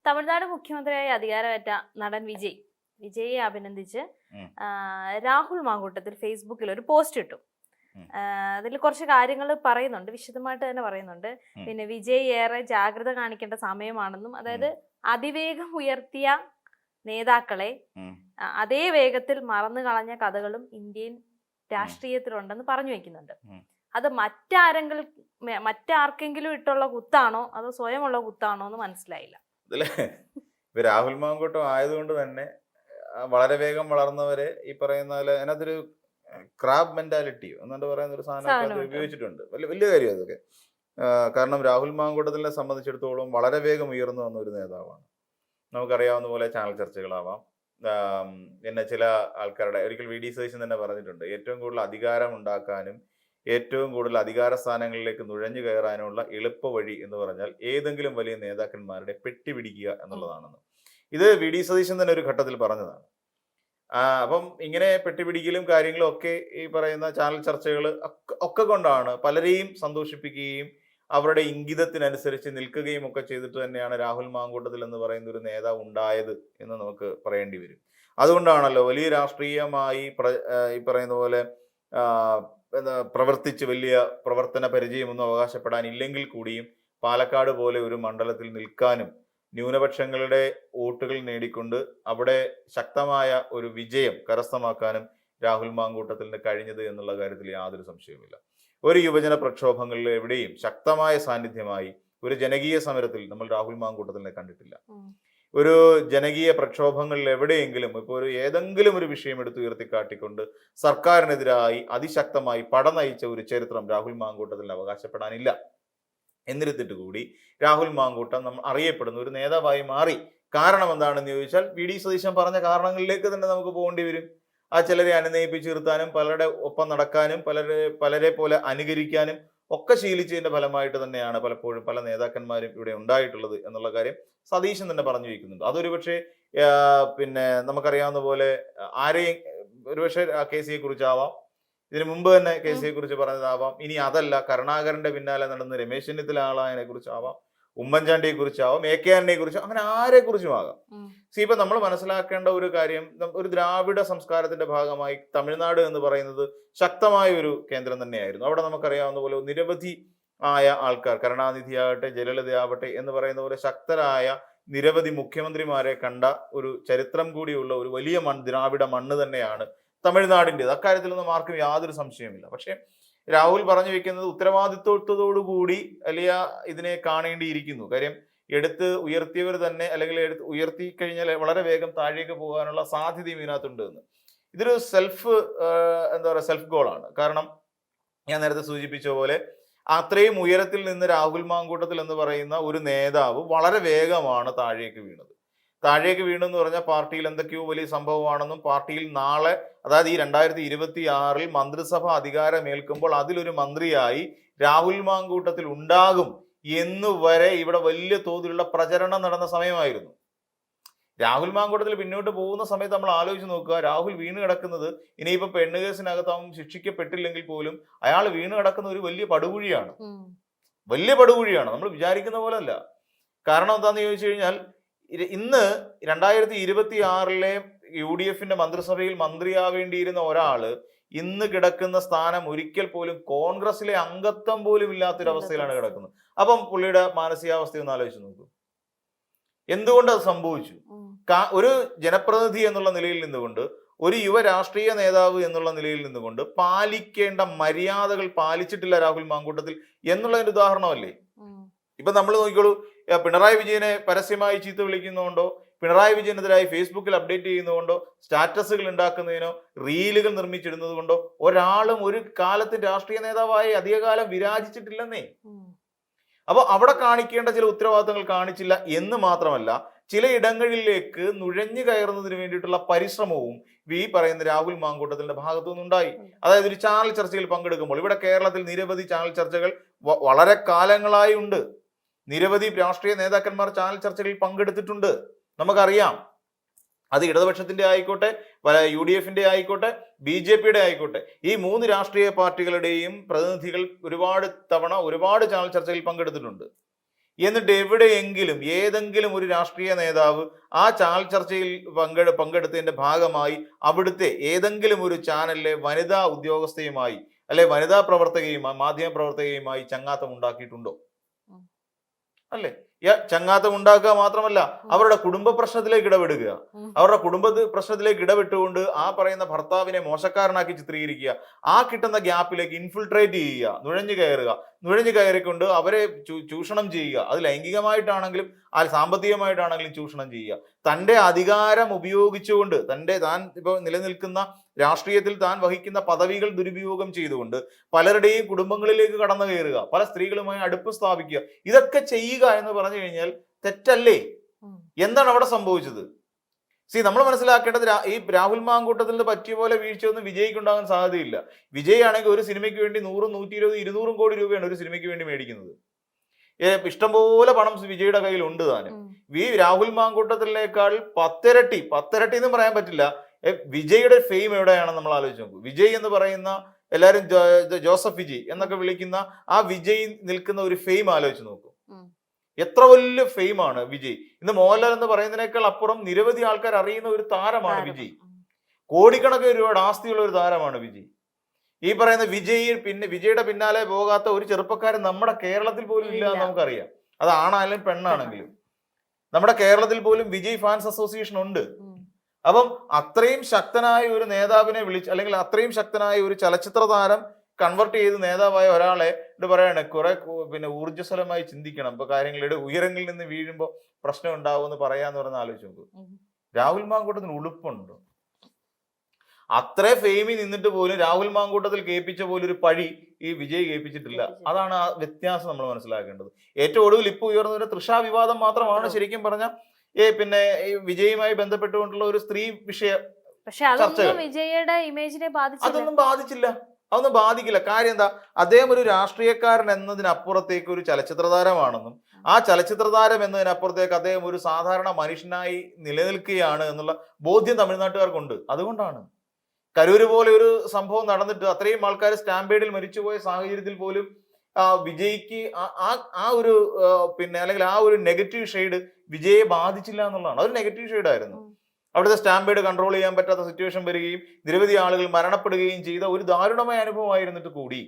തമിഴ്നാട് മുഖ്യമന്ത്രിയായി അധികാരമേറ്റ നടൻ വിജയെ അഭിനന്ദിച്ച് രാഹുൽ മാങ്കൂട്ടത്തിൽ ഫേസ്ബുക്കിൽ ഒരു പോസ്റ്റ് ഇട്ടു. അതിൽ കുറച്ച് കാര്യങ്ങൾ പറയുന്നുണ്ട്, വിശദമായിട്ട് തന്നെ പറയുന്നുണ്ട്. പിന്നെ വിജയ് ഏറെ ജാഗ്രത കാണിക്കേണ്ട സമയമാണെന്നും, അതായത് അതിവേഗം ഉയർത്തിയ നേതാക്കളെ അതേ വേഗത്തിൽ മറന്നു കളഞ്ഞ കഥകളും ഇന്ത്യൻ രാഷ്ട്രീയത്തിലുണ്ടെന്ന് പറഞ്ഞു വെക്കുന്നുണ്ട്. അത് മറ്റാർക്കെങ്കിലും ഇട്ടുള്ള കുത്താണോ അതോ സ്വയമുള്ള കുത്താണോ എന്ന് മനസ്സിലായില്ല. ഇപ്പൊ രാഹുൽ മാങ്കൂട്ടം ആയതുകൊണ്ട് തന്നെ വളരെ വേഗം വളർന്നവരെ ഈ പറയുന്ന പോലെ അതിനകത്തൊരു ക്രാബ് മെന്റാലിറ്റിയോ എന്നുകൊണ്ട് പറയുന്ന ഒരു സാധനം ഉപയോഗിച്ചിട്ടുണ്ട്. വലിയ കാര്യം അതൊക്കെ. കാരണം രാഹുൽ മാങ്കൂട്ടത്തിനെ സംബന്ധിച്ചിടത്തോളം വളരെ വേഗം ഉയർന്നു വന്ന ഒരു നേതാവാണ്. നമുക്കറിയാവുന്ന പോലെ ചാനൽ ചർച്ചകളാവാം, പിന്നെ ചില ആൾക്കാരുടെ ഒരിക്കൽ വി.ഡി. സതീശൻ തന്നെ പറഞ്ഞിട്ടുണ്ട്, ഏറ്റവും കൂടുതൽ അധികാരം ഉണ്ടാക്കാനും ഏറ്റവും കൂടുതൽ അധികാര സ്ഥാനങ്ങളിലേക്ക് നുഴഞ്ഞു കയറാനുള്ള എളുപ്പ വഴി എന്ന് പറഞ്ഞാൽ ഏതെങ്കിലും വലിയ നേതാക്കന്മാരുടെ പെട്ടി പിടിക്കുക എന്നുള്ളതാണെന്ന്. ഇത് വി.ഡി. സതീശൻ തന്നെ ഒരു ഘട്ടത്തിൽ പറഞ്ഞതാണ്. അപ്പം ഇങ്ങനെ പെട്ടിപിടിക്കലും കാര്യങ്ങളും ഒക്കെ ഈ പറയുന്ന ചാനൽ ചർച്ചകൾ ഒക്കെ കൊണ്ടാണ് പലരെയും സന്തോഷിപ്പിക്കുകയും അവരുടെ ഇംഗിതത്തിനനുസരിച്ച് നിൽക്കുകയും ഒക്കെ ചെയ്തിട്ട് തന്നെയാണ് രാഹുൽ മാങ്കൂട്ടത്തിൽ എന്ന് പറയുന്ന ഒരു നേതാവ് ഉണ്ടായത് എന്ന് നമുക്ക് പറയേണ്ടി വരും. അതുകൊണ്ടാണല്ലോ വലിയ രാഷ്ട്രീയമായി ഈ പറയുന്ന പോലെ പ്രവർത്തിച്ച് വലിയ പ്രവർത്തന പരിചയമൊന്നും അവകാശപ്പെടാനില്ലെങ്കിൽ കൂടിയും പാലക്കാട് പോലെ ഒരു മണ്ഡലത്തിൽ നിൽക്കാനും ന്യൂനപക്ഷങ്ങളുടെ വോട്ടുകൾ നേടിക്കൊണ്ട് അവിടെ ശക്തമായ ഒരു വിജയം കരസ്ഥമാക്കാനും രാഹുൽ മാങ്കൂട്ടത്തിന് കഴിഞ്ഞത് എന്നുള്ള കാര്യത്തിൽ യാതൊരു സംശയവുമില്ല. ഒരു യുവജന പ്രക്ഷോഭങ്ങളിൽ എവിടെയും ശക്തമായ സാന്നിധ്യമായി ഒരു ജനകീയ സമരത്തിൽ നമ്മൾ രാഹുൽ മാങ്കൂട്ടത്തിനെ കണ്ടിട്ടില്ല. ഒരു ജനകീയ പ്രക്ഷോഭങ്ങളിൽ എവിടെയെങ്കിലും ഇപ്പോൾ ഏതെങ്കിലും ഒരു വിഷയം എടുത്ത് ഉയർത്തിക്കാട്ടിക്കൊണ്ട് സർക്കാരിനെതിരായി അതിശക്തമായി പടനയിച്ച ഒരു ചരിത്രം രാഹുൽ മാങ്കൂട്ടത്തിൽ അവകാശപ്പെടാനില്ല. എന്നിരുത്തിട്ട് കൂടി രാഹുൽ മാങ്കൂട്ടം നമ്മൾ അറിയപ്പെടുന്ന ഒരു നേതാവായി മാറി. കാരണം എന്താണെന്ന് ചോദിച്ചാൽ വി.ഡി. സതീശൻ പറഞ്ഞ കാരണങ്ങളിലേക്ക് തന്നെ നമുക്ക് പോകേണ്ടി വരും. ചിലരെ അനുനയിപ്പിച്ച് നിർത്താനും പലരുടെ ഒപ്പം നടക്കാനും പലരെ പോലെ അനുകരിക്കാനും ഒക്കെ ശീലിച്ചതിന്റെ ഫലമായിട്ട് തന്നെയാണ് പലപ്പോഴും പല നേതാക്കന്മാരും ഇവിടെ ഉണ്ടായിട്ടുള്ളത് എന്നുള്ള കാര്യം സതീശൻ തന്നെ പറഞ്ഞു വയ്ക്കുന്നുണ്ട്. അതൊരു പക്ഷേ പിന്നെ നമുക്കറിയാവുന്ന പോലെ ആരെയും ഒരുപക്ഷെ KCയെ കുറിച്ചാവാം, ഇതിനു മുമ്പ് തന്നെ KCയെ കുറിച്ച് പറഞ്ഞതാവാം, ഇനി അതല്ല കരുണാകരന്റെ പിന്നാലെ നടന്ന രമേശ് ചെന്നിത്തല ആളായതിനെ കുറിച്ചാവാം, ഉമ്മൻചാണ്ടിയെ കുറിച്ചാവാം, AK ആന്റണിയെ കുറിച്ചും, അങ്ങനെ ആരെ കുറിച്ചും ആകാം. ഇപ്പൊ നമ്മൾ മനസ്സിലാക്കേണ്ട ഒരു കാര്യം, ഒരു ദ്രാവിഡ സംസ്കാരത്തിന്റെ ഭാഗമായി തമിഴ്നാട് എന്ന് പറയുന്നത് ശക്തമായ ഒരു കേന്ദ്രം തന്നെയായിരുന്നു. അവിടെ നമുക്കറിയാവുന്ന പോലെ നിരവധി ആയ ആൾക്കാർ, കരുണാനിധി ആവട്ടെ ജയലളിത ആവട്ടെ എന്ന് പറയുന്ന പോലെ ശക്തരായ നിരവധി മുഖ്യമന്ത്രിമാരെ കണ്ട ഒരു ചരിത്രം കൂടിയുള്ള ഒരു വലിയ ദ്രാവിഡ മണ്ണ് തന്നെയാണ് തമിഴ്നാടിൻ്റെത്. അക്കാര്യത്തിലൊന്നും ആർക്കും യാതൊരു സംശയമില്ല. പക്ഷെ രാഹുൽ പറഞ്ഞു വെക്കുന്നത് ഉത്തരവാദിത്വത്തോടുകൂടി വലിയ ഇതിനെ കാണേണ്ടിയിരിക്കുന്നു. കാര്യം എടുത്ത് ഉയർത്തിയവർ തന്നെ, അല്ലെങ്കിൽ ഉയർത്തി കഴിഞ്ഞാൽ വളരെ വേഗം താഴേക്ക് പോകാനുള്ള സാധ്യതയും ഇതിനകത്തുണ്ട് എന്ന്. ഇതൊരു സെൽഫ് ഗോളാണ്. കാരണം ഞാൻ നേരത്തെ സൂചിപ്പിച്ച പോലെ അത്രയും ഉയരത്തിൽ നിന്ന് രാഹുൽ മാങ്കൂട്ടത്തിൽ എന്ന് പറയുന്ന ഒരു നേതാവ് വളരെ വേഗമാണ് താഴേക്ക് വീണത്. താഴേക്ക് വീണെന്ന് പറഞ്ഞാൽ പാർട്ടിയിൽ എന്തൊക്കെയോ വലിയ സംഭവമാണെന്നും, പാർട്ടിയിൽ നാളെ, അതായത് ഈ 2026 മന്ത്രിസഭ അധികാരമേൽക്കുമ്പോൾ അതിലൊരു മന്ത്രിയായി രാഹുൽ മാങ്കൂട്ടത്തിൽ ഉണ്ടാകും എന്നുവരെ ഇവിടെ വലിയ തോതിലുള്ള പ്രചരണം നടന്ന സമയമായിരുന്നു. രാഹുൽ മാങ്കൂട്ടത്തിൽ പിന്നോട്ട് പോകുന്ന സമയത്ത് നമ്മൾ ആലോചിച്ച് നോക്കുക, രാഹുൽ വീണ് കിടക്കുന്നത് ഇനിയിപ്പോ പെണ്ണുകേസിനകത്താവും ശിക്ഷിക്കപ്പെട്ടില്ലെങ്കിൽ പോലും അയാൾ വീണ് കിടക്കുന്ന ഒരു വലിയ പടുകുഴിയാണ്. വലിയ പടുകുഴിയാണ്, നമ്മൾ വിചാരിക്കുന്ന പോലെ അല്ല. കാരണം എന്താണെന്ന് ചോദിച്ചു കഴിഞ്ഞാൽ ഇന്ന് 2026 UDFന്റെ മന്ത്രിസഭയിൽ മന്ത്രിയാവേണ്ടിയിരുന്ന ഒരാള് ഇന്ന് കിടക്കുന്ന സ്ഥാനം ഒരിക്കൽ പോലും കോൺഗ്രസിലെ അംഗത്വം പോലും ഇല്ലാത്തൊരവസ്ഥയിലാണ് കിടക്കുന്നത്. അപ്പം പുള്ളിയുടെ മാനസികാവസ്ഥ ഒന്ന് ആലോചിച്ച് നോക്കൂ. എന്തുകൊണ്ട് അത് സംഭവിച്ചു? ഒരു ജനപ്രതിനിധി എന്നുള്ള നിലയിൽ നിന്നുകൊണ്ട്, ഒരു യുവ രാഷ്ട്രീയ നേതാവ് എന്നുള്ള നിലയിൽ നിന്നുകൊണ്ട് പാലിക്കേണ്ട മര്യാദകൾ പാലിച്ചിട്ടില്ല രാഹുൽ മാങ്കൂട്ടത്തിൽ എന്നുള്ളതിന്റെ ഉദാഹരണമല്ലേ. ഇപ്പൊ നമ്മൾ നോക്കിക്കോളൂ, പിണറായി വിജയനെ പരസ്യമായി ചീത്ത വിളിക്കുന്നതുകൊണ്ടോ, പിണറായി വിജയനെതിരായി ഫേസ്ബുക്കിൽ അപ്ഡേറ്റ് ചെയ്യുന്നതുകൊണ്ടോ, സ്റ്റാറ്റസുകൾ ഉണ്ടാക്കുന്നതിനോ, റീലുകൾ നിർമ്മിച്ചിടുന്നത് കൊണ്ടോ ഒരാളും ഒരു കാലത്ത് രാഷ്ട്രീയ നേതാവായി അധികകാലം വിരാജിച്ചിട്ടില്ലെന്നേ. അപ്പോൾ അവിടെ കാണിക്കേണ്ട ചില ഉത്തരവാദിത്തങ്ങൾ കാണിച്ചില്ല എന്ന് മാത്രമല്ല, ചില ഇടങ്ങളിലേക്ക് നുഴഞ്ഞു കയറുന്നതിന് വേണ്ടിയിട്ടുള്ള പരിശ്രമവും ഈ പറയുന്ന രാഹുൽ മാങ്കൂട്ടത്തിന്റെ ഭാഗത്തു നിന്നുണ്ടായി. അതായത് ഒരു ചാനൽ ചർച്ചയിൽ പങ്കെടുക്കുമ്പോൾ, ഇവിടെ കേരളത്തിൽ നിരവധി ചാനൽ ചർച്ചകൾ വളരെ കാലങ്ങളായി ഉണ്ട്. നിരവധി രാഷ്ട്രീയ നേതാക്കന്മാർ ചാനൽ ചർച്ചകളിൽ പങ്കെടുത്തിട്ടുണ്ട്, നമുക്കറിയാം. അത് ഇടതുപക്ഷത്തിന്റെ ആയിക്കോട്ടെ, UDFന്റെ ആയിക്കോട്ടെ, BJPയുടെ ആയിക്കോട്ടെ, ഈ 3 രാഷ്ട്രീയ പാർട്ടികളുടെയും പ്രതിനിധികൾ ഒരുപാട് തവണ ഒരുപാട് ചാനൽ ചർച്ചകളിൽ പങ്കെടുത്തിട്ടുണ്ട്. എന്നിട്ട് എവിടെയെങ്കിലും ഏതെങ്കിലും ഒരു രാഷ്ട്രീയ നേതാവ് ആ ചാനൽ ചർച്ചയിൽ പങ്കെടുത്തതിന്റെ ഭാഗമായി അവിടുത്തെ ഏതെങ്കിലും ഒരു ചാനലിലെ വനിതാ ഉദ്യോഗസ്ഥയുമായി അല്ലെ വനിതാ പ്രവർത്തകയുമായി മാധ്യമ പ്രവർത്തകയുമായി ചങ്ങാത്തം ഉണ്ടാക്കിയിട്ടുണ്ടോ? അല്ലേ? ചങ്ങാത്തം ഉണ്ടാക്കുക മാത്രമല്ല അവരുടെ കുടുംബ പ്രശ്നത്തിലേക്ക് ഇടപെടുക, അവരുടെ കുടുംബ പ്രശ്നത്തിലേക്ക് ഇടപെട്ടുകൊണ്ട് ആ പറയുന്ന ഭർത്താവിനെ മോശക്കാരനാക്കി ചിത്രീകരിക്കുക, ആ കിട്ടുന്ന ഗ്യാപ്പിലേക്ക് ഇൻഫിൽട്രേറ്റ് ചെയ്യുക, നുഴഞ്ഞു കയറിക്കൊണ്ട് അവരെ ചൂഷണം ചെയ്യുക. അത് ലൈംഗികമായിട്ടാണെങ്കിലും സാമ്പത്തികമായിട്ടാണെങ്കിലും ചൂഷണം ചെയ്യുക. തൻ്റെ അധികാരം ഉപയോഗിച്ചുകൊണ്ട് താൻ ഇപ്പോൾ നിലനിൽക്കുന്ന രാഷ്ട്രീയത്തിൽ താൻ വഹിക്കുന്ന പദവികൾ ദുരുപയോഗം ചെയ്തുകൊണ്ട് പലരുടെയും കുടുംബങ്ങളിലേക്ക് കടന്നു കയറുക, പല സ്ത്രീകളുമായി അടുപ്പ് സ്ഥാപിക്കുക, ഇതൊക്കെ ചെയ്യുക എന്ന് പറഞ്ഞു കഴിഞ്ഞാൽ തെറ്റല്ലേ? എന്താണ് അവിടെ സംഭവിച്ചത്? നമ്മൾ മനസ്സിലാക്കേണ്ടത് ഈ രാഹുൽ മാങ്കൂട്ടത്തിന് പറ്റിയ പോലെ വീഴ്ചയൊന്നും വിജയ്ക്ക് ഉണ്ടാകാൻ സാധ്യതയില്ല. വിജയ് ആണെങ്കിൽ ഒരു സിനിമയ്ക്ക് വേണ്ടി 100, 120, 200 കോടി രൂപയാണ് ഒരു സിനിമയ്ക്ക് വേണ്ടി മേടിക്കുന്നത്. ഇഷ്ടംപോലെ പണം വിജയുടെ കയ്യിലുണ്ട് താനും. രാഹുൽ മാങ്കൂട്ടത്തിനേക്കാൾ 10 ഇരട്ടി എന്ന് പറയാൻ പറ്റില്ല. വിജയുടെ ഫെയിം എവിടെയാണെന്ന് നമ്മൾ ആലോചിച്ച് നോക്കൂ. വിജയ് എന്ന് പറയുന്ന എല്ലാവരും ജോസഫ് വിജയ് എന്നൊക്കെ വിളിക്കുന്ന ആ വിജയ് നിൽക്കുന്ന ഒരു ഫെയിം ആലോചിച്ച് നോക്കൂ. എത്ര വലിയ ഫെയിമാണ് വിജയ്. ഇന്ന് മോഹൻലാൽ എന്ന് പറയുന്നതിനേക്കാൾ അപ്പുറം നിരവധി ആൾക്കാർ അറിയുന്ന ഒരു താരമാണ് വിജയ്. കോടിക്കണക്കിന് രൂപയുടെ ആസ്തിയുള്ള ഒരു താരമാണ് വിജയ്. ഈ പറയുന്ന വിജയുടെ പിന്നാലെ പോകാത്ത ഒരു ചെറുപ്പക്കാരൻ നമ്മുടെ കേരളത്തിൽ പോലും ഇല്ല എന്ന് നമുക്കറിയാം. അത് ആണായാലും പെണ്ണാണെങ്കിലും നമ്മുടെ കേരളത്തിൽ പോലും വിജയ് ഫാൻസ് അസോസിയേഷൻ ഉണ്ട്. അപ്പം അത്രയും ശക്തനായ ഒരു നേതാവിനെ അല്ലെങ്കിൽ അത്രയും ശക്തനായ ഒരു ചലച്ചിത്ര താരം കൺവെർട്ട് ചെയ്ത് നേതാവായ ഒരാളെ പറയാണ് കുറെ ഊർജ്ജസ്വലമായി ചിന്തിക്കണം, ഇപ്പൊ കാര്യങ്ങളുടെ ഉയരങ്ങളിൽ നിന്ന് വീഴുമ്പോൾ പ്രശ്നം ഉണ്ടാവുമെന്ന് പറയാന്ന് പറഞ്ഞ് ആലോചിച്ച് നോക്കൂ. രാഹുൽ മാങ്കൂട്ടത്തിന് ഉളുപ്പുണ്ടോ? അത്ര ഫെയിമിൽ നിന്നിട്ട് പോലും രാഹുൽ മാങ്കൂട്ടത്തിൽ കേൾപ്പിച്ച പോലെ ഒരു പഴി ഈ വിജയ് കേൾപ്പിച്ചിട്ടില്ല. അതാണ് ആ വ്യത്യാസം നമ്മൾ മനസ്സിലാക്കേണ്ടത്. ഏറ്റവും ഒടുവിൽ ഇപ്പൊ ഉയർന്ന തൃഷ വിവാദം മാത്രമാണ് ശരിക്കും പറഞ്ഞ വിജയുമായി ബന്ധപ്പെട്ടുകൊണ്ടുള്ള ഒരു സ്ത്രീ വിഷയ ചർച്ചകൾ. വിജയുടെ ഇമേജിനെ അതൊന്നും ബാധിക്കില്ല. കാര്യം എന്താ? അദ്ദേഹം ഒരു രാഷ്ട്രീയക്കാരൻ എന്നതിനപ്പുറത്തേക്ക് ഒരു ചലച്ചിത്ര താരമാണെന്നും ആ ചലച്ചിത്ര താരം എന്നതിനപ്പുറത്തേക്ക് അദ്ദേഹം ഒരു സാധാരണ മനുഷ്യനായി നിലനിൽക്കുകയാണ് എന്നുള്ള ബോധ്യം തമിഴ്നാട്ടുകാർക്കുണ്ട്. അതുകൊണ്ടാണ് കരൂര് പോലെ ഒരു സംഭവം നടന്നിട്ട് അത്രയും ആൾക്കാർ സ്റ്റാമ്പേഡിൽ മരിച്ചുപോയ സാഹചര്യത്തിൽ പോലും വിജയ്ക്ക് ആ ഒരു അല്ലെങ്കിൽ ആ ഒരു നെഗറ്റീവ് ഷെയ്ഡ് വിജയെ ബാധിച്ചില്ല എന്നുള്ളതാണ്. അതൊരു നെഗറ്റീവ് ഷെയ്ഡായിരുന്നു. അവിടുത്തെ സ്റ്റാമ്പേഡ് കൺട്രോൾ ചെയ്യാൻ പറ്റാത്ത സിറ്റുവേഷൻ വരികയും നിരവധി ആളുകൾ മരണപ്പെടുകയും ചെയ്ത ഒരു ദാരുണമായ അനുഭവമായിരുന്നിട്ട് കൂടി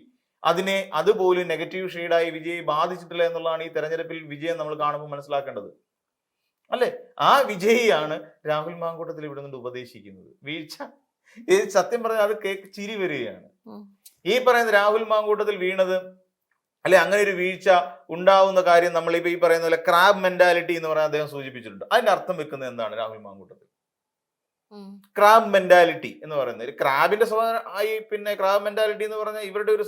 അതുപോലും നെഗറ്റീവ് ഷെയ്ഡായി വിജയെ ബാധിച്ചിട്ടില്ല എന്നുള്ളതാണ് ഈ തെരഞ്ഞെടുപ്പിൽ വിജയം നമ്മൾ കാണുമ്പോൾ മനസ്സിലാക്കേണ്ടത്. അല്ലെ? ആ വിജയിയാണ് രാഹുൽ മാങ്കൂട്ടത്തിൽ ഇവിടെ നിന്ന് ഉപദേശിക്കുന്നത്. വീഴ്ച സത്യം പറഞ്ഞാൽ അത് ചിരി വരികയാണ്. ഈ പറയുന്ന രാഹുൽ മാങ്കൂട്ടത്തിൽ വീണത് അല്ലെ അങ്ങനെ ഒരു വീഴ്ച ഉണ്ടാവുന്ന കാര്യം നമ്മളിപ്പോ ഈ പറയുന്ന പോലെ ക്രാബ് മെന്റാലിറ്റി എന്ന് പറയാൻ അദ്ദേഹം സൂചിപ്പിച്ചിട്ടുണ്ട്. അതിന്റെ അർത്ഥം വെക്കുന്നത് എന്താണ്? രാഹുൽ മാങ്കൂട്ടത്തിൽ ക്രാബ് മെന്റാലിറ്റി എന്ന് പറയുന്നത് ക്രാബിന്റെ സ്വഭാവം. ക്രാബ് മെന്റാലിറ്റി എന്ന് പറഞ്ഞാൽ ഇവരുടെ ഒരു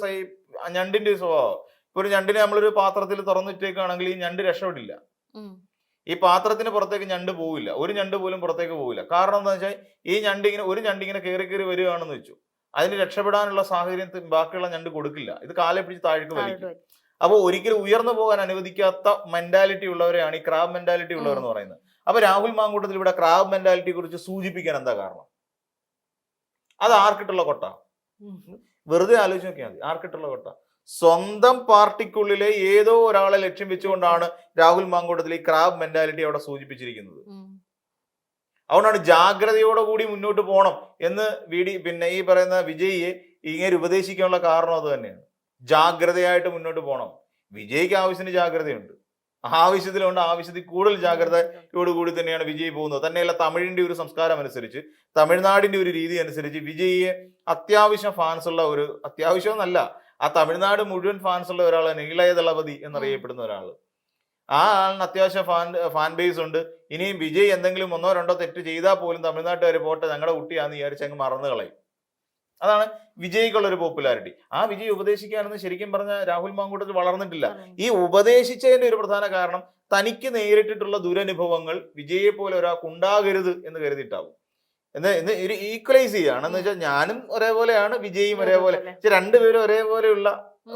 ഞണ്ടിന്റെ ഒരു സ്വഭാവം. ഇപ്പൊ ഒരു ഞണ്ടിനെ നമ്മളൊരു പാത്രത്തിൽ തുറന്നിട്ടേക്കാണെങ്കിൽ ഈ ഞണ്ട് രക്ഷപ്പെടില്ല. ഈ പാത്രത്തിന് പുറത്തേക്ക് ഞണ്ട് പോവില്ല. ഒരു ഞണ്ട് പോലും പുറത്തേക്ക് പോവില്ല. കാരണം എന്താ വെച്ചാൽ ഈ ഒരു ഞണ്ടിങ്ങനെ കയറി വരികയാണെന്ന് വെച്ചു, അതിന് രക്ഷപ്പെടാനുള്ള സാഹചര്യം ബാക്കിയുള്ള ഞണ്ട് കൊടുക്കില്ല. ഇത് കാലെ പിടിച്ച് താഴേക്ക് വലിക്കും. അപ്പോൾ ഒരിക്കലും ഉയർന്നു പോകാൻ അനുവദിക്കാത്ത മെന്റാലിറ്റി ഉള്ളവരെയാണ് ഈ ക്രാബ് മെന്റാലിറ്റി ഉള്ളവർ എന്ന് പറയുന്നത്. അപ്പൊ രാഹുൽ മാങ്കൂട്ടത്തിൽ ഇവിടെ ക്രാബ് മെന്റാലിറ്റിയെ കുറിച്ച് സൂചിപ്പിക്കാൻ എന്താ കാരണം? അത് ആർക്കിട്ടുള്ള കൊട്ട? വെറുതെ ആലോചിച്ച് നോക്കിയാൽ മതി. ആർക്കിട്ടുള്ള കൊട്ട? സ്വന്തം പാർട്ടിക്കുള്ളിലെ ഏതോ ഒരാളെ ലക്ഷ്യം വെച്ചുകൊണ്ടാണ് രാഹുൽ മാങ്കൂട്ടത്തിൽ ഈ ക്രാബ് മെന്റാലിറ്റി അവിടെ സൂചിപ്പിച്ചിരിക്കുന്നത്. അതുകൊണ്ടാണ് ജാഗ്രതയോടുകൂടി മുന്നോട്ട് പോകണം എന്ന് ഈ പറയുന്ന വിജയിയെ ഇങ്ങനെ ഉപദേശിക്കാനുള്ള കാരണം അത് തന്നെയാണ്. ജാഗ്രതയായിട്ട് മുന്നോട്ട് പോകണം. വിജയ്ക്ക് ആവശ്യത്തിന് ജാഗ്രതയുണ്ട്, ആവശ്യത്തിൽ കൂടുതൽ ജാഗ്രതയോടുകൂടി തന്നെയാണ് വിജയ് പോകുന്നത്. തന്നെയല്ല, തമിഴിന്റെ ഒരു സംസ്കാരം അനുസരിച്ച്, തമിഴ്നാടിന്റെ ഒരു രീതി അനുസരിച്ച് വിജയിയെ അത്യാവശ്യം ഫാൻസ് ഉള്ള അത്യാവശ്യം എന്നല്ല, ആ തമിഴ്നാട് മുഴുവൻ ഫാൻസ് ഉള്ള ഒരാളാണ് ഇളയ ദളപതി എന്നറിയപ്പെടുന്ന ഒരാൾ. ആ ആളിന് അത്യാവശ്യം ഫാൻ ബേസ് ഉണ്ട്. ഇനിയും വിജയ് എന്തെങ്കിലും 1 or 2 തെറ്റ് ചെയ്താൽ പോലും തമിഴ്നാട്ടുകാർ പോട്ടെ ഞങ്ങളുടെ കുട്ടിയാന്ന് വിചാരിച്ച് അങ്ങ് മറന്നു കളയും. അതാണ് വിജയ്ക്കുള്ള ഒരു പോപ്പുലാരിറ്റി. ആ വിജയ് ഉപദേശിക്കാനൊന്നും ശരിക്കും പറഞ്ഞ രാഹുൽ മാങ്കൂട്ടത്തിൽ വളർന്നിട്ടില്ല. ഈ ഉപദേശിച്ചതിന്റെ ഒരു പ്രധാന കാരണം തനിക്ക് നേരിട്ടിട്ടുള്ള ദുരനുഭവങ്ങൾ വിജയെ പോലെ ഒരാൾക്ക് ഉണ്ടാകരുത് എന്ന് കരുതിയിട്ടാവും. ഒരു ഈക്വലൈസ് ചെയ്യാണ്. എന്ന് വെച്ചാൽ ഞാനും ഒരേപോലെയാണ്, വിജയും ഒരേപോലെ, രണ്ടുപേരും ഒരേപോലെയുള്ള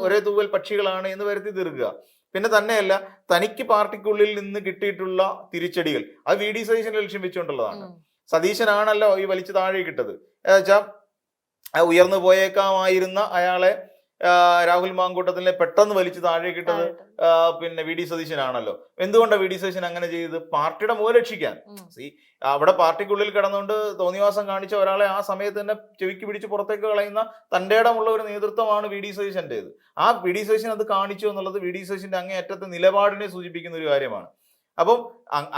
ഒരേ തൂവൽ പക്ഷികളാണ് എന്ന് വരുത്തി തീർക്കുക. പിന്നെ തന്നെയല്ല, തനിക്ക് പാർട്ടിക്കുള്ളിൽ നിന്ന് കിട്ടിയിട്ടുള്ള തിരിച്ചടികൾ അത് VD സതീശന്റെ ലക്ഷ്യം വെച്ചുകൊണ്ടുള്ളതാണ്. സതീശനാണല്ലോ ഈ വലിച്ചു താഴെ കിട്ടത്. വെച്ചാൽ ഉയർന്നു പോയേക്കാമായിരുന്ന അയാളെ രാഹുൽ മാങ്കൂട്ടത്തിനെ പെട്ടെന്ന് വലിച്ചു താഴേക്കിട്ടത് പിന്നെ വി ഡി സതീശനാണല്ലോ. എന്തുകൊണ്ടാണ് വി ഡി സതീശൻ അങ്ങനെ ചെയ്തത്? പാർട്ടിയുടെ മുഖം രക്ഷിക്കാൻ. അവിടെ പാർട്ടിക്കുള്ളിൽ കിടന്നുകൊണ്ട് തോന്നിവാസം കാണിച്ച ഒരാളെ ആ സമയത്ത് തന്നെ ചെവിക്ക് പിടിച്ച് പുറത്തേക്ക് കളയുന്ന തന്റെ ഇടമുള്ള ഒരു നേതൃത്വമാണ് വി ഡി സതീശന്റേത്. ആ വി ഡി സതീശൻ അത് കാണിച്ചു എന്നുള്ളത് വി ഡി സതീശന്റെ അങ്ങേയറ്റത്തെ നിലപാടിനെ സൂചിപ്പിക്കുന്ന ഒരു കാര്യമാണ്. അപ്പം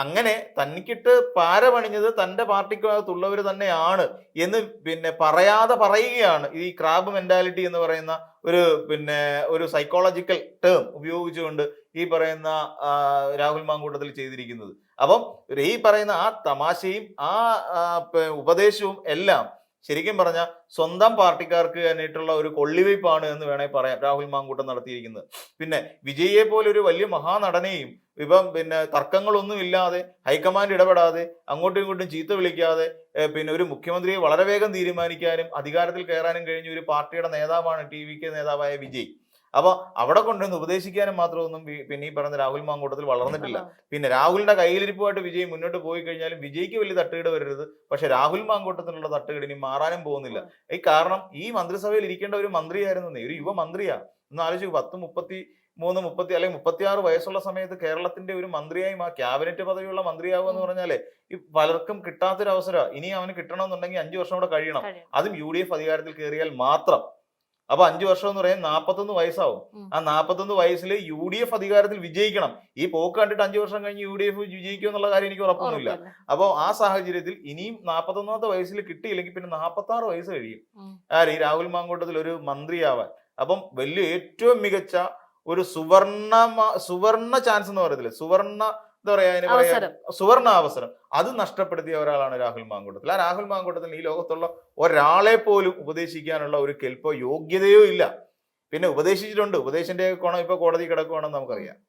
അങ്ങനെ തനിക്കിട്ട് പാര പണിഞ്ഞത് തന്റെ പാർട്ടിക്കകത്തുള്ളവർ തന്നെയാണ് എന്ന് പിന്നെ പറയാതെ പറയുകയാണ് ഈ ക്രാബ് മെന്റാലിറ്റി എന്ന് പറയുന്ന ഒരു സൈക്കോളജിക്കൽ ടേം ഉപയോഗിച്ചുകൊണ്ട് ഈ പറയുന്ന രാഹുൽ മാങ്കൂട്ടത്തിൽ ചെയ്തിരിക്കുന്നത്. അപ്പം ഈ പറയുന്ന ആ തമാശയും ആ ഉപദേശവും എല്ലാം ശരിക്കും പറഞ്ഞാൽ സ്വന്തം പാർട്ടിക്കാർക്ക് തന്നെയിട്ടുള്ള ഒരു കൊള്ളിവയ്പ്പാണ് എന്ന് വേണമെങ്കിൽ പറയാം രാഹുൽ മാങ്കൂട്ടം നടത്തിയിരിക്കുന്നത്. പിന്നെ വിജയിയെ പോലെ ഒരു വലിയ മഹാനടനെയും ഇപ്പം തർക്കങ്ങളൊന്നും ഇല്ലാതെ ഹൈക്കമാൻഡ് ഇടപെടാതെ അങ്ങോട്ടും ഇങ്ങോട്ടും ചീത്ത വിളിക്കാതെ ഒരു മുഖ്യമന്ത്രിയെ വളരെ വേഗം തീരുമാനിക്കാനും അധികാരത്തിൽ കയറാനും കഴിഞ്ഞ ഒരു പാർട്ടിയുടെ നേതാവാണ് TVK നേതാവായ വിജയ്. അപ്പൊ അവിടെ കൊണ്ടുവന്ന് ഉപദേശിക്കാനും മാത്രമൊന്നും ഈ പറഞ്ഞ രാഹുൽ മാങ്കൂട്ടത്തിൽ വളർന്നിട്ടില്ല. പിന്നെ രാഹുലിന്റെ കയ്യിലിരിപ്പുമായിട്ട് വിജയ് മുന്നോട്ട് പോയി കഴിഞ്ഞാലും വിജയ്ക്ക് വലിയ തട്ടുകേട് വരരുത്. പക്ഷെ രാഹുൽ മാങ്കൂട്ടത്തിനുള്ള തട്ടുകേട് ഇനി മാറാനും പോകുന്നില്ല. കാരണം ഈ മന്ത്രിസഭയിൽ ഇരിക്കേണ്ട ഒരു മന്ത്രിയായിരുന്നു, ഒരു യുവ മന്ത്രിയാ. ഒന്ന് ആലോചിച്ചു, 30 അല്ലെങ്കിൽ 36 വയസ്സുള്ള സമയത്ത് കേരളത്തിന്റെ ഒരു മന്ത്രിയായി ക്യാബിനറ്റ് പദവിയുള്ള മന്ത്രിയാവുക എന്ന് പറഞ്ഞാലേ ഈ പലർക്കും കിട്ടാത്തൊരു അവസരമാണ്. ഇനി അവന് കിട്ടണമെന്നുണ്ടെങ്കിൽ 5 വർഷം കൂടെ കഴിയണം. അതും UDF അധികാരത്തിൽ കയറിയാൽ മാത്രം. അപ്പൊ 5 വർഷം എന്ന് പറയാൻ 41 വയസ്സാവും. ആ 41 വയസ്സിൽ UDF അധികാരത്തിൽ വിജയിക്കണം. ഈ പോക്ക് കണ്ടിട്ട് 5 വർഷം കഴിഞ്ഞ് UDF വിജയിക്കും എന്നുള്ള കാര്യം എനിക്ക് ഉറപ്പൊന്നുമില്ല. അപ്പോൾ ആ സാഹചര്യത്തിൽ ഇനിയും 41ാമത്തെ വയസ്സിൽ കിട്ടിയില്ലെങ്കിൽ പിന്നെ 46 വയസ്സ് കഴിയും ഈ രാഹുൽ മാങ്കൂട്ടത്തിൽ ഒരു മന്ത്രിയാവാൻ. അപ്പം വലിയ ഏറ്റവും മികച്ച ഒരു സുവർണ ചാൻസ് എന്ന് പറയത്തില്ലേ, സുവർണ അവസരം അത് നഷ്ടപ്പെടുത്തിയ ഒരാളാണ് രാഹുൽ മാങ്കൂട്ടത്തിൽ. ആ രാഹുൽ മാങ്കൂട്ടത്തിൽ ഈ ലോകത്തുള്ള ഒരാളെ പോലും ഉപദേശിക്കാനുള്ള ഒരു കെൽപ്പോ യോഗ്യതയോ ഇല്ല. പിന്നെ ഉപദേശിച്ചിട്ടുണ്ട്, ഉപദേശത്തിന്റെ ഗുണം ഇപ്പൊ കോടതി കിടക്കുവാണെന്ന് നമുക്കറിയാം.